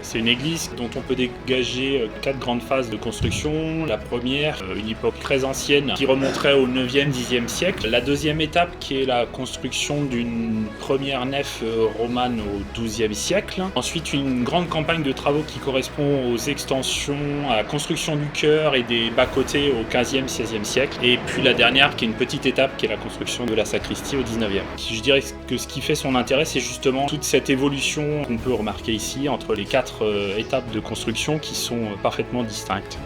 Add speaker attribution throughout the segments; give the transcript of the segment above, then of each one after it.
Speaker 1: C'est une église dont on peut dégager 4 grandes phases de construction. La première, une époque très ancienne qui remonterait au 9e, 10e siècle. La deuxième étape qui est la construction d'une première nef romane au 12e siècle. Ensuite, une grande campagne de travaux qui correspond aux extensions, à la construction du chœur et des bas-côtés au 15e, 16e siècle. Et puis la dernière qui est une petite étape qui est la construction de la sacristie au 19e. Je dirais que ce qui fait son intérêt, c'est justement toute cette évolution qu'on peut remarquer ici entre les 4 étapes de construction qui sont parfaitement distinctes.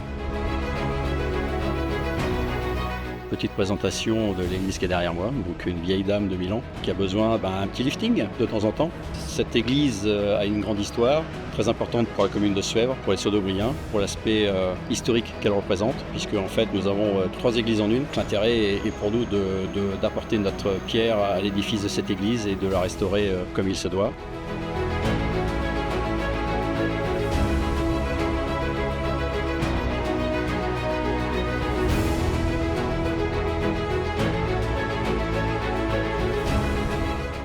Speaker 2: Petite présentation de l'église qui est derrière moi, donc une vieille dame de Milan qui a besoin d'un petit lifting de temps en temps. Cette église a une grande histoire, très importante pour la commune de Suèvre, pour les Saudobriens, pour l'aspect historique qu'elle représente, puisque en fait nous avons 3 églises en une. L'intérêt est pour nous d'apporter notre pierre à l'édifice de cette église et de la restaurer comme il se doit.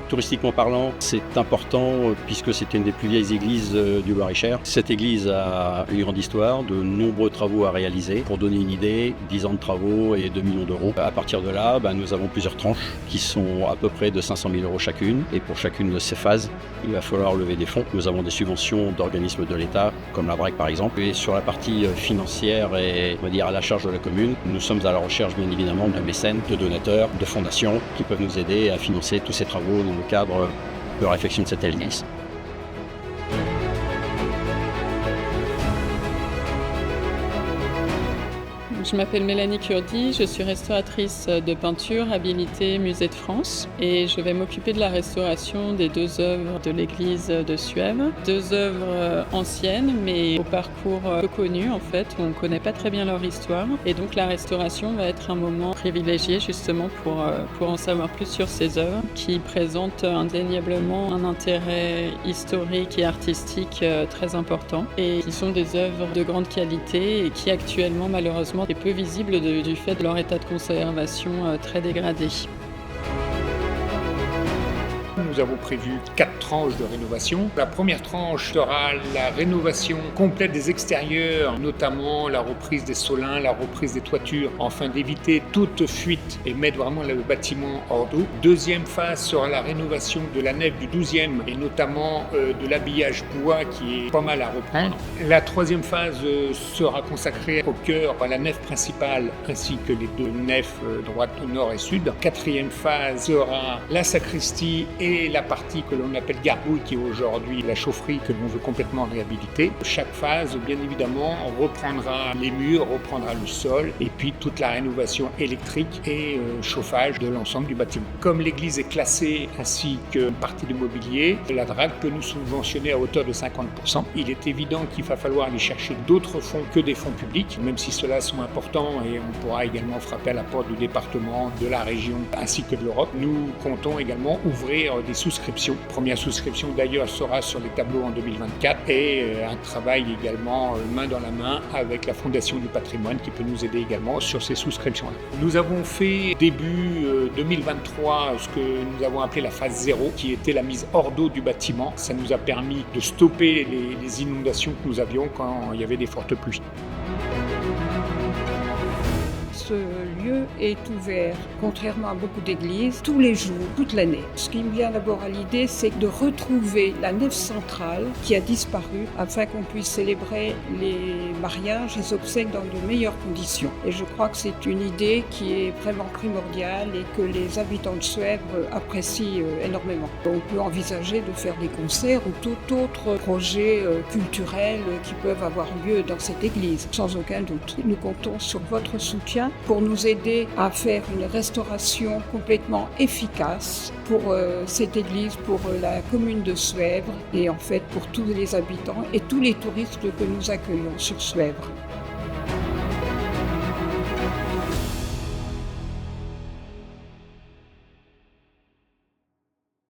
Speaker 2: Touristiquement parlant, c'est important puisque c'est une des plus vieilles églises du Loir-et-Cher. Cette église a une grande histoire, de nombreux travaux à réaliser. Pour donner une idée, 10 ans de travaux et 2 millions d'euros. À partir de là, nous avons plusieurs tranches qui sont à peu près de 500 000 euros chacune. Et pour chacune de ces phases, il va falloir lever des fonds. Nous avons des subventions d'organismes de l'État, comme la BRAC par exemple. Et sur la partie financière et on va dire à la charge de la commune, nous sommes à la recherche bien évidemment de mécènes, de donateurs, de fondations qui peuvent nous aider à financer tous ces travaux dans le cadre de réflexion de cette église.
Speaker 3: Je m'appelle Mélanie Kurdi, je suis restauratrice de peinture habilitée Musée de France et je vais m'occuper de la restauration des 2 œuvres de l'église de Suèvre. 2 œuvres anciennes mais au parcours peu connu en fait, où on ne connaît pas très bien leur histoire. Et donc la restauration va être un moment privilégié justement pour en savoir plus sur ces œuvres qui présentent indéniablement un intérêt historique et artistique très important et qui sont des œuvres de grande qualité et qui actuellement malheureusement peu visible du fait de leur état de conservation très dégradé.
Speaker 4: Nous avons prévu 4 tranches de rénovation. La première tranche sera la rénovation complète des extérieurs, notamment la reprise des solins, la reprise des toitures, afin d'éviter toute fuite et mettre vraiment le bâtiment hors d'eau. Deuxième phase sera la rénovation de la nef du 12e et notamment de l'habillage bois qui est pas mal à reprendre. La troisième phase sera consacrée au chœur, à la nef principale ainsi que les 2 nefs droite, nord et sud. Quatrième phase sera la sacristie et la partie que l'on appelle garbouille, qui est aujourd'hui la chaufferie que l'on veut complètement réhabiliter. Chaque phase, bien évidemment, reprendra les murs, reprendra le sol, et puis toute la rénovation électrique et chauffage de l'ensemble du bâtiment. Comme l'église est classée ainsi qu'une partie du mobilier, la DRAC peut nous subventionner à hauteur de 50%. Il est évident qu'il va falloir aller chercher d'autres fonds que des fonds publics, même si ceux-là sont importants, et on pourra également frapper à la porte du département, de la région ainsi que de l'Europe. Nous comptons également ouvrir des souscriptions. Première souscription d'ailleurs sera sur les tableaux en 2024 et un travail également main dans la main avec la Fondation du patrimoine qui peut nous aider également sur ces souscriptions-là. Nous avons fait début 2023 ce que nous avons appelé la phase 0 qui était la mise hors d'eau du bâtiment. Ça nous a permis de stopper les inondations que nous avions quand il y avait des fortes pluies.
Speaker 5: Ce lieu est ouvert, contrairement à beaucoup d'églises, tous les jours, toute l'année. Ce qui me vient d'abord à l'idée, c'est de retrouver la nef centrale qui a disparu afin qu'on puisse célébrer les mariages, les obsèques dans de meilleures conditions. Et je crois que c'est une idée qui est vraiment primordiale et que les habitants de Suèvre apprécient énormément. On peut envisager de faire des concerts ou tout autre projet culturel qui peuvent avoir lieu dans cette église, sans aucun doute. Nous comptons sur votre soutien pour nous aider à faire une restauration complètement efficace pour cette église, pour la commune de Suèvre et en fait pour tous les habitants et tous les touristes que nous accueillons sur Suèvre.